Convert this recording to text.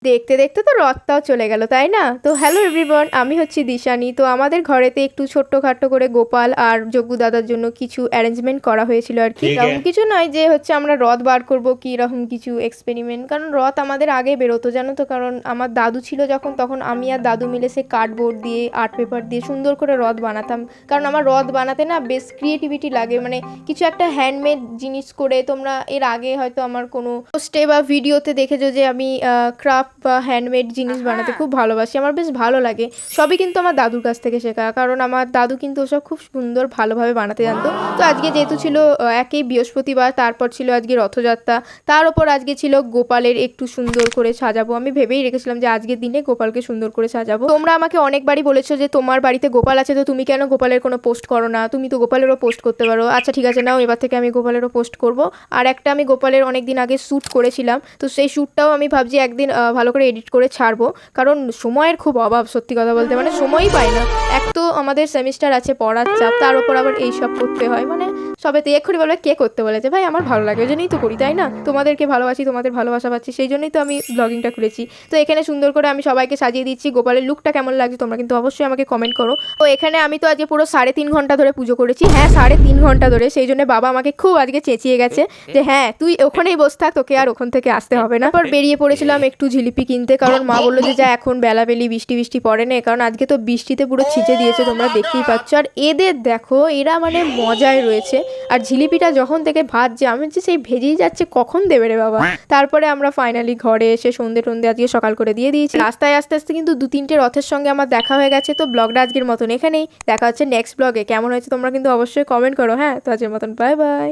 দেখতে দেখতে তো রথটাও চলে গেল, তাই না? তো হ্যালো এভরিওয়ান, আমি হচ্ছি দিশানি। তো আমাদের ঘরেতে একটু ছোট্টখাট্ট করে গোপাল আর যজ্ঞু দাদার জন্য কিছু অ্যারেঞ্জমেন্ট করা হয়েছিল আর কি। ঠিক এরকম है। কিছু নয় যে হচ্ছে আমরা রথ বার করব কি এরকম কিছু এক্সপেরিমেন্ট, কারণ রথ আমাদের আগে বেরোতো জানো তো। কারণ আমার দাদু ছিল যখন, তখন আমি আর দাদু মিলে সে কার্ডবোর্ড দিয়ে আর্ট পেপার দিয়ে সুন্দর করে রথ বানাতাম। কারণ আমার রথ বানাতে না বেশ ক্রিয়েটিভিটি লাগে, মানে কিছু একটা হ্যান্ডমেড জিনিস করে। তোমরা এর আগে হয়তো আমার কোনো পোস্টে বা ভিডিওতে দেখেছো যে আমি ক্রাফট বা হ্যান্ডমেড জিনিস বানাতে খুব ভালোবাসি, আমার বেশ ভালো লাগে। সবই কিন্তু আমার দাদুর কাছ থেকে শেখা, কারণ আমার দাদু কিন্তু ওসব খুব সুন্দর ভালোভাবে বানাতে জানতো। তো আজকে যেহেতু ছিল একই বৃহস্পতিবার, তারপর ছিল আজকে রথযাত্রা, তার ওপর আজকে ছিল গোপালের একটু সুন্দর করে সাজাবো। আমি ভেবেই রেখেছিলাম যে আজকের দিনে গোপালকে সুন্দর করে সাজাবো। তোমরা আমাকে অনেকবারই বলেছো যে তোমার বাড়িতে গোপাল আছে, তো তুমি কেন গোপালের কোনো পোস্ট করো না? তুমি তো গোপালেরও পোস্ট করতে পারো। আচ্ছা ঠিক আছে, নাও এবার থেকে আমি গোপালেরও পোস্ট করব। আর একটা আমি গোপালের অনেকদিন আগে শ্যুট করেছিলাম, তো সেই শ্যুটটাও আমি ভাবছি একদিন ভালো করে এডিট করে ছাড়বো। কারণ সময়ের খুব অভাব, সত্যি কথা বলতে, মানে সময়ই পাই না। এক তো আমাদের সেমিস্টার আছে, পড়ার চাপ, তার উপর আবার এইসব করতে হয়। মানে সবে তো এক্ষুনি বলবে কে করতে বলেছে, ভাই আমার ভালো লাগে ওই জন্যই তো করি, তাই না? তোমাদেরকে ভালোবাসি, তোমাদের ভালোবাসা পাচ্ছি, সেই জন্যই তো আমি ব্লগিংটা খুলেছি। তো এখানে সুন্দর করে আমি সবাইকে সাজিয়ে দিচ্ছি। গোপালের লুকটা কেমন লাগছে তোমরা কিন্তু অবশ্যই আমাকে কমেন্ট করো। তো এখানে আমি তো আজকে পুরো 3.5 ঘন্টা ধরে পুজো করেছি। হ্যাঁ, 3.5 ঘন্টা ধরে। সেই জন্য বাবা আমাকে খুব আজকে চেঁচিয়ে গেছে যে হ্যাঁ তুই ওখানেই বস থাক, তোকে আর ওখান থেকে আসতে হবে না। তারপর বেরিয়ে পড়েছিলাম একটু জিলিপি কিনতে, কারণ মা বললো যে যা এখন বেলাবেলি বৃষ্টি বৃষ্টি পড়ে না, কারণ আজকে তো বৃষ্টিতে পুরো ছিঁচে দিয়েছে, তোমরা দেখতেই পাচ্ছ। আর এদের দেখো, এরা মানে মজায় রয়েছে। আর জিলিপিটা যখন থেকে ভাজছে, আমি হচ্ছে সেই ভেজেই যাচ্ছে, কখন দেবে রে বাবা। তারপরে আমরা ফাইনালি ঘরে এসে সন্ধে টন্ধে আজকে সকাল করে দিয়ে দিয়েছি। রাস্তায় আস্তে আস্তে কিন্তু 2-3টে রথের সঙ্গে আমার দেখা হয়ে গেছে। তো ব্লগটা আজকের মতন এখানেই, দেখা হচ্ছে নেক্সট ব্লগে। কেমন হয়েছে তোমরা কিন্তু অবশ্যই কমেন্ট করো। হ্যাঁ, তো আজকের মতন বাই বাই।